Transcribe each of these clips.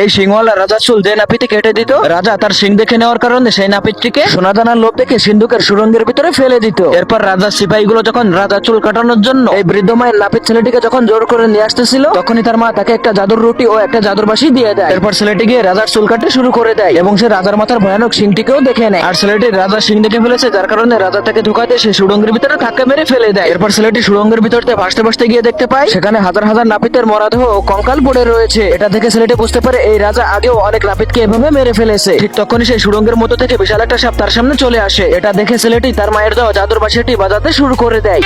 এই সিংওয়ালা রাজা চুল যে নাপিতে কেটে দিত, রাজা তার সিং দেখে নেওয়ার কারণে সেই নাপিতটিকে সোনাদানার লোভ দেখে সিন্ধুকের সুরঙ্গের ভিতরে ফেলে দিত। এরপর রাজার সিপাহীগুলো যখন রাজা চুল কাটানোর জন্য এই বৃদ্ধ মায়ের নাপিত ছেলেটিকে যখন জোর করে নিয়ে আসতেছিল, তখনই তার মা তাকে একটা জাদুর রুটি ও একটা জাদুর বাঁশি দিয়ে দেয়। এরপর ছেলেটি গিয়ে রাজার চুল কাটতে শুরু করে দেয় এবং সে রাজার মাথার ভয়ানক সিংটিকেও দেখে নেয়। আর ছেলেটি রাজার সিং দেখে ফেলেছে, যার কারণে রাজা তাকে ধোকা দিয়ে সেই সুরঙ্গের ভিতরে ধাক্কা মেরে ফেলে দেয়। এরপর ছেলেটি সুরঙ্গের ভিতরতে ভাসতে ভাসতে গিয়ে দেখতে পায় সেখানে হাজার হাজার নাপিতের মরদেহ ও কঙ্কাল পড়ে রয়েছে। এটা দেখে ছেলেটি বুঝতে পারে এই রাজা আগেও অনেক নাপিতকে এভাবে মেরে ফেলেছে। ঠিক তখনই সেই সুরঙ্গের মধ্য থেকে বিশাল একটা সাপ তার সামনে চলে আসে। এটা দেখে ছেলেটি তার মায়ের দেওয়া জাদুর বাঁশিটি বাজাতে শুরু করে দেয়।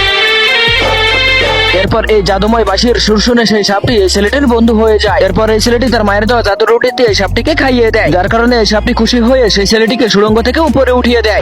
এরপর এই জাদুময় বাঁশির সুর শুনে সেই সাপটি এই ছেলেটির বন্ধু হয়ে যায়। এরপর এই ছেলেটি তার মায়ের দেওয়া জাদুর রুটি দিয়ে সাপটিকে খাইয়ে দেয়, যার কারণে এই সাপটি খুশি হয়ে সেই ছেলেটিকে সুড়ঙ্গ থেকে উপরে উঠিয়ে দেয়।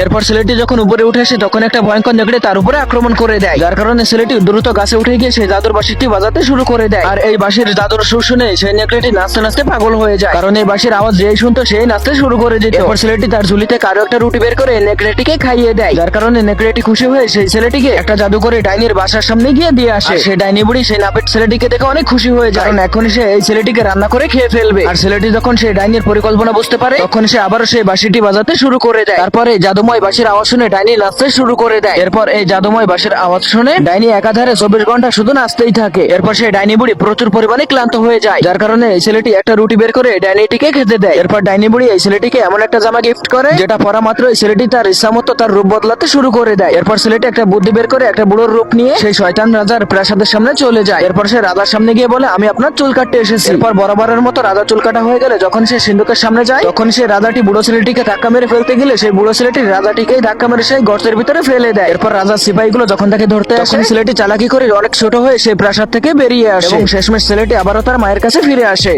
এরপর ছেলেটি যখন উপরে উঠে আসে তখন একটা ভয়ঙ্কর নেকড়ে তার উপরে আক্রমণ করে দেয়, যার কারণে ছেলেটি দ্রুত গাছে উঠে গিয়ে সেই জাদুর বাঁশিটি বাজাতে শুরু করে দেয়। আর এই বাঁশির জাদুর সুর শুনে সেই নেকড়েটি নাচতে নাচতে পাগল হয়ে যায়, কারণ এই বাঁশির আওয়াজ যেই শুনতো সেই নাচতে শুরু করে দিত। এরপর ছেলেটি তার ঝুলিতে কারো একটা রুটি বের করে নেকড়েটিকে খাইয়ে দেয়, যার কারণে নেকড়েটি খুশি হয়ে সেই ছেলেটিকে একটা জাদু করে ডাইনির বাসার সামনে গিয়ে দিয়ে আসে। সেই ডাইনি বুড়ি সেই নাপিত ছেলেটিকে দেখে অনেক খুশি হয়ে যায়, কারণ এখন সে এই ছেলেটিকে রান্না করে খেয়ে ফেলবে। আর ছেলেটি যখন সেই ডাইনির পরিকল্পনা বুঝতে পারে, তখন সে আবারও সেই বাঁশিটি বাজাতে শুরু করে দেয়। তারপরে জাদুময় বাঁশির আওয়াজ শুনে ডাইনি নাচতে শুরু করে দেয়। এরপর এই জাদুময় বাঁশির আওয়াজ শুনে ডাইনি একাধারে 24 ঘন্টা শুধু নাচতেই থাকে। এরপর সেই ডাইনি বুড়ি প্রচুর পরিমাণে ক্লান্ত হয়ে যায়, যার কারণে এই ছেলেটি একটা রুটি বের করে ডাইনিটিকে খেতে দেয়। এরপর ডাইনি বুড়ি এই ছেলেটিকে এমন একটা জামা গিফট করে যেটা পরা মাত্র এই ছেলেটি তার ইচ্ছা মতো তার রূপ বদলাতে শুরু করে দেয়। এরপর ছেলেটি একটা বুদ্ধি বের করে একটা বুড়োর রূপ নিয়ে সেই শয়তান রাজার প্রাসাদের সামনে চলে যায়। এরপর সে রাজার সামনে গিয়ে বলে, আমি আপনার চুল কাটতে এসেছি। এরপর বরাবরের মতো রাজা চুল কাটা হয়ে গেলে যখন সে সিন্ধুকের সামনে যায়, তখন সে রাজাটি বুড়ো ছেলেটিকে ধাক্কা মেরে ফেলতে গেলে সেই বুড়ো ছেলেটি রাজাটিকেই ধাক্কা মেরে সেই গর্তের ভিতরে ফেলে দেয়। এরপর রাজার সিপাহীগুলো যখন তাকে ধরতে আসে, ছেলেটি চালাকি করে অনেক ছোট হয়ে সেই প্রাসাদ থেকে বেরিয়ে আসে এবং শেষমেশ ছেলেটি আবারও তার মায়ের কাছে ফিরে আসে।